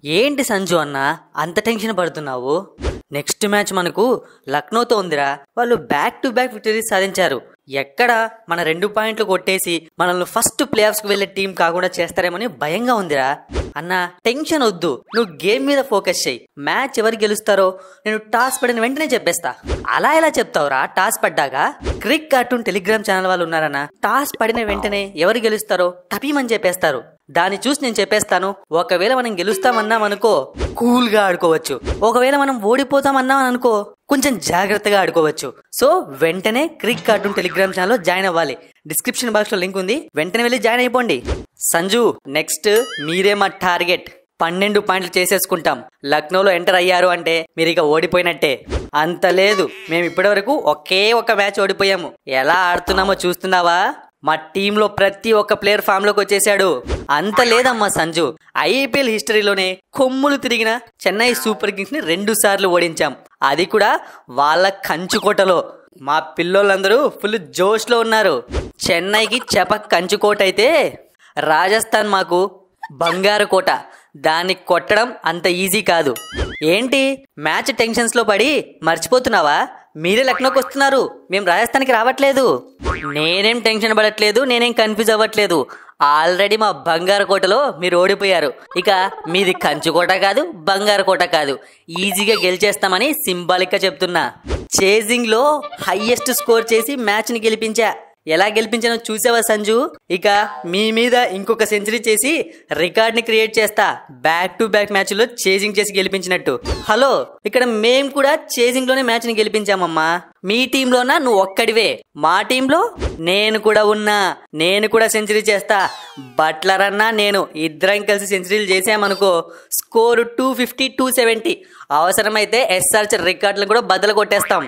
ఏంటి సంజు అన్న అంత టెన్షన్ పడుతున్నావు? నెక్స్ట్ మ్యాచ్ మనకు లక్నోతో ఉందిరా. వాళ్ళు బ్యాక్ టు బ్యాక్ విక్టరీస్ సాధించారు. ఎక్కడ మన 2 పాయింట్లు కొట్టేసి మనల్ని ఫస్ట్ ప్లే ఆఫ్స్ కి వెళ్లే టీం కాకుండా చేస్తారేమని భయంగా ఉందిరా. అన్న టెన్షన్ వద్దు, నువ్వు గేమ్ మీద ఫోకస్ చేయి. మ్యాచ్ ఎవరు గెలుస్తారో నేను టాస్ పడిన వెంటనే చెప్పేస్తా. అలా ఎలా చెప్తావురా? టాస్ పడ్డాక క్రిక్ కార్టూన్ టెలిగ్రామ్ ఛానల్ వాళ్ళు ఉన్నారన్న. టాస్ పడిన వెంటనే ఎవరు గెలుస్తారో టపీమని చెప్పేస్తారు. దాన్ని చూసి నేను చెప్పేస్తాను. ఒకవేళ మనం గెలుస్తామన్నాం అనుకో కూల్ గా ఆడుకోవచ్చు, ఒకవేళ మనం ఓడిపోతామన్నాం అనుకో కొంచెం జాగ్రత్తగా ఆడుకోవచ్చు. సో వెంటనే క్రిక్ కార్టూన్ టెలిగ్రామ్ ఛానల్ లో జాయిన్ అవ్వాలి. డిస్క్రిప్షన్ బాక్స్ లో లింక్ ఉంది, వెంటనే వెళ్ళి జాయిన్ అయిపోండి. సంజు నెక్స్ట్ మీరే మా టార్గెట్. 12 పాయింట్లు చేసేసుకుంటాం. లక్నోలో ఎంటర్ అయ్యారు అంటే మీరు ఇక ఓడిపోయినట్టే. అంత లేదు, మేము ఇప్పటి వరకు ఒకే ఒక మ్యాచ్ ఓడిపోయాము. ఎలా ఆడుతున్నామో చూస్తున్నావా? మా టీంలో ప్రతి ఒక్క ప్లేయర్ ఫామ్ లోకి వచ్చేసాడు. అంత లేదమ్మా సంజు, ఐపీఎల్ హిస్టరీలోనే కొమ్ములు తిరిగిన చెన్నై సూపర్ కింగ్స్ ని 2 సార్లు ఓడించాం. అది కూడా వాళ్ళ కంచుకోటలో. మా పిల్లోళ్ళందరూ ఫుల్ జోష్ లో ఉన్నారు. చెన్నైకి కంచుకోట అయితే రాజస్థాన్ మాకు బంగారు కోట. దాన్ని కొట్టడం అంత ఈజీ కాదు. ఏంటి మ్యాచ్ టెన్షన్స్ లో పడి మర్చిపోతున్నావా? మీరే లక్నోకి వస్తున్నారు, మేము రాజస్థాన్కి రావట్లేదు. నేనేం టెన్షన్ పడట్లేదు, నేనేం కన్ఫ్యూజ్ అవ్వట్లేదు. ఆల్రెడీ మా బంగారు కోటలో మీరు ఓడిపోయారు. ఇక మీది కంచుకోట కాదు, బంగారు కోట కాదు. ఈజీగా గెలిచేస్తామని సింబాలిక్ గా చెప్తున్నా. చేజింగ్ లో హైయెస్ట్ స్కోర్ చేసి మ్యాచ్ ని గెలిపించా. ఎలా గెలిపించానో చూసావా సంజు? ఇక మీ మీద ఇంకొక సెంచరీ చేసి రికార్డ్ ని క్రియేట్ చేస్తా. బ్యాక్ టు బ్యాక్ మ్యాచ్ లో చేజింగ్ చేసి గెలిపించినట్టు. హలో, ఇక్కడ మేం కూడా చేజింగ్ లోనే మ్యాచ్ ని గెలిపించామమ్మా. మీ టీంలోనా నువ్వు ఒక్కడివే? మా టీంలో నేను కూడా ఉన్నా, నేను కూడా సెంచరీ చేస్తా. బట్లర్ అన్నా నేను ఇద్దరం కలిసి సెంచరీలు చేసామనుకో స్కోరు 250, 270. అవసరమైతే ఎస్ఆర్చ్ రికార్డులను కూడా బద్దలు కొట్టేస్తాం.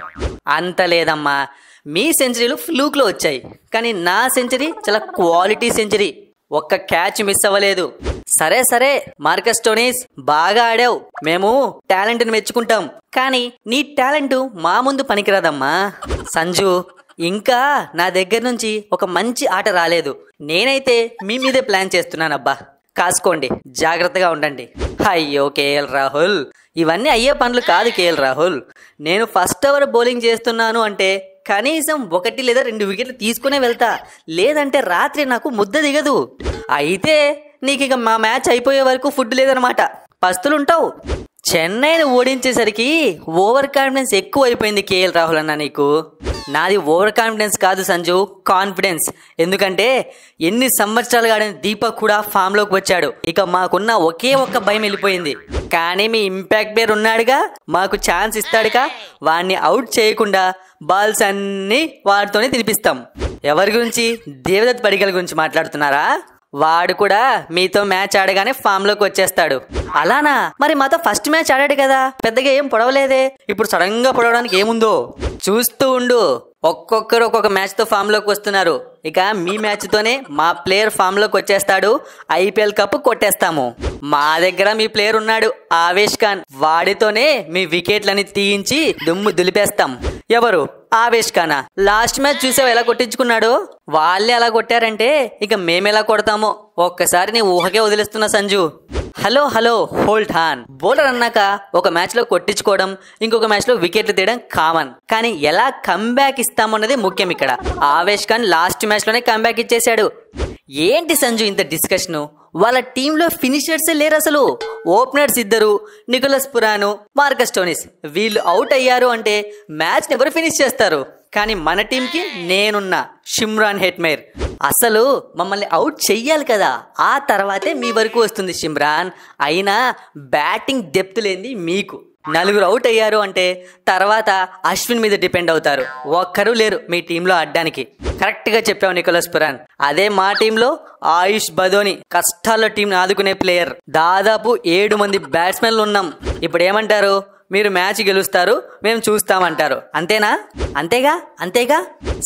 అంత లేదమ్మా, మీ సెంచరీలు ఫ్లూక్ లో వచ్చాయి, కానీ నా సెంచరీ చాలా క్వాలిటీ సెంచరీ. ఒక్క క్యాచ్ మిస్ అవ్వలేదు. సరే సరే మార్కస్ స్టోయినిస్, బాగా ఆడావు, మేము టాలెంట్ ని మెచ్చుకుంటాం. కానీ నీ టాలెంట్ మా ముందు పనికిరాదమ్మా. సంజు ఇంకా నా దగ్గర నుంచి ఒక మంచి ఆట రాలేదు. నేనైతే మీ మీదే ప్లాన్ చేస్తున్నానబ్బా. కాసుకోండి, జాగ్రత్తగా ఉండండి. అయ్యో కేఎల్ రాహుల్, ఇవన్నీ అయ్యే పనులు కాదు కేఎల్ రాహుల్. నేను ఫస్ట్ ఓవర్ బౌలింగ్ చేస్తున్నాను అంటే కనీసం 1 లేదా 2 వికెట్లు తీసుకునే వెళ్తా, లేదంటే రాత్రి నాకు ముద్ద దిగదు. అయితే నీకు ఇక మా మ్యాచ్ అయిపోయే వరకు ఫుడ్ లేదనమాట, పస్తులుంటావు. చెన్నైని ఓడించేసరికి ఓవర్ కాన్ఫిడెన్స్ ఎక్కువ అయిపోయింది కేఎల్ రాహుల్ అన్న నీకు. నాది ఓవర్ కాన్ఫిడెన్స్ కాదు సంజు, కాన్ఫిడెన్స్. ఎందుకంటే ఎన్ని సంవత్సరాలుగా ఆడిన దీపక్ కూడా ఫామ్ లోకి వచ్చాడు. ఇక మాకున్న ఒకే ఒక్క భయం వెళ్ళిపోయింది. కానీ మీ ఇంపాక్ట్ ప్లేయర్ ఉన్నాడుగా, మాకు ఛాన్స్ ఇస్తాడుగా, వాడిని అవుట్ చేయకుండా బాల్స్ అన్ని వాడితోనే తినిపిస్తాం. ఎవరి గురించి? దేవదత్ పడికల్ గురించి మాట్లాడుతున్నారా? వాడు కూడా మీతో మ్యాచ్ ఆడగానే ఫామ్ లోకి వచ్చేస్తాడు. అలానా? మరి మాతో ఫస్ట్ మ్యాచ్ ఆడాడు కదా, పెద్దగా ఏం పొడవలేదే. ఇప్పుడు సడన్ గా పొడవడానికి ఏముందో చూస్తూ ఉండు. ఒక్కొక్కరు ఒక్కొక్క మ్యాచ్ తో ఫామ్ లోకి వస్తున్నారు. ఇక మీ మ్యాచ్ తోనే మా ప్లేయర్ ఫామ్ లోకి వచ్చేస్తాడు. ఐపీఎల్ కప్ కొట్టేస్తాము. మా దగ్గర మీ ప్లేయర్ ఉన్నాడు ఆవేష్ ఖాన్, వాడితోనే మీ వికెట్లని తీయించి దుమ్ము దులిపేస్తాం. ఎవరు? ఆవేష్ ఖానా? లాస్ట్ మ్యాచ్ చూసావు ఎలా కొట్టించుకున్నాడు? వాళ్ళే అలా కొట్టారంటే ఇక మేమెలా కొడతామో ఒక్కసారి నీ ఊహకే వదిలేస్తున్నా Sanju. Hello hello hold on. Bowler అన్నాక ఒక మ్యాచ్ లో కొట్టించుకోవడం, ఇంకొక మ్యాచ్ లో వికెట్లు తీయడం కామన్. కానీ ఎలా కంబ్యాక్ ఇస్తామన్నది ముఖ్యం ఇక్కడ. ఆవేష్ ఖాన్ లాస్ట్ మ్యాచ్ లోనే కంబ్యాక్ ఇచ్చేశాడు. ఏంటి సంజు ఇంత డిస్కషన్? వాళ్ళ టీంలో ఫినిషర్సే లేరు అసలు. ఓపెనర్స్ ఇద్దరు, నికోలస్ పురాను, మార్కస్ స్టోయినిస్, వీళ్ళు అవుట్ అయ్యారు అంటే మ్యాచ్ ఎవరు ఫినిష్ చేస్తారు? కానీ మన టీంకి నేనున్నా, షిమ్రాన్ హెట్మేర్. అసలు మమ్మల్ని అవుట్ చెయ్యాలి కదా, ఆ తర్వాతే మీ వరకు వస్తుంది షిమ్రాన్. అయినా బ్యాటింగ్ డెప్త్ లేనిది మీకు. 4 అవుట్ అయ్యారు అంటే తర్వాత అశ్విన్ మీద డిపెండ్ అవుతారు. ఒక్కరూ లేరు మీ టీంలో ఆడడానికి. కరెక్ట్ గా చెప్పావు నికోలస్ పురాన్. అదే మా టీంలో ఆయుష్ బదోని, కష్టాల్లో టీంని ఆదుకునే ప్లేయర్. దాదాపు 7 మంది బ్యాట్స్మెన్లు ఉన్నాం. ఇప్పుడు ఏమంటారు? మీరు మ్యాచ్ గెలుస్తారు, మేము చూస్తామంటారు. అంతేనా? అంతేగా అంతేగా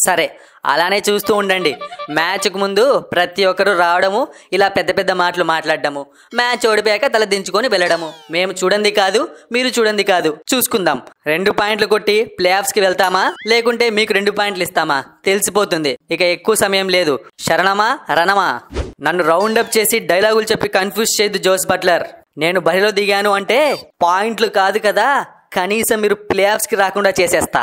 సరే, అలానే చూస్తూ ఉండండి. మ్యాచ్కు ముందు ప్రతి ఒక్కరు రావడము, ఇలా పెద్ద పెద్ద మాటలు మాట్లాడడము, మ్యాచ్ ఓడిపోయాక తల దించుకొని వెళ్ళడము. మేము చూడండి కాదు, మీరు చూడండి కాదు, చూసుకుందాం. 2 పాయింట్లు కొట్టి ప్లే ఆఫ్స్ కి వెళ్తామా, లేకుంటే మీకు 2 పాయింట్లు ఇస్తామా తెలిసిపోతుంది. ఇక ఎక్కువ సమయం లేదు. శరణమా రణమా? నన్ను రౌండప్ చేసి డైలాగులు చెప్పి కన్ఫ్యూజ్ చేయద్దు జోస్ బట్లర్. నేను బరిలో దిగాను అంటే పాయింట్లు కాదు కదా, కనీసం మీరు ప్లే ఆఫ్స్కి రాకుండా చేసేస్తా.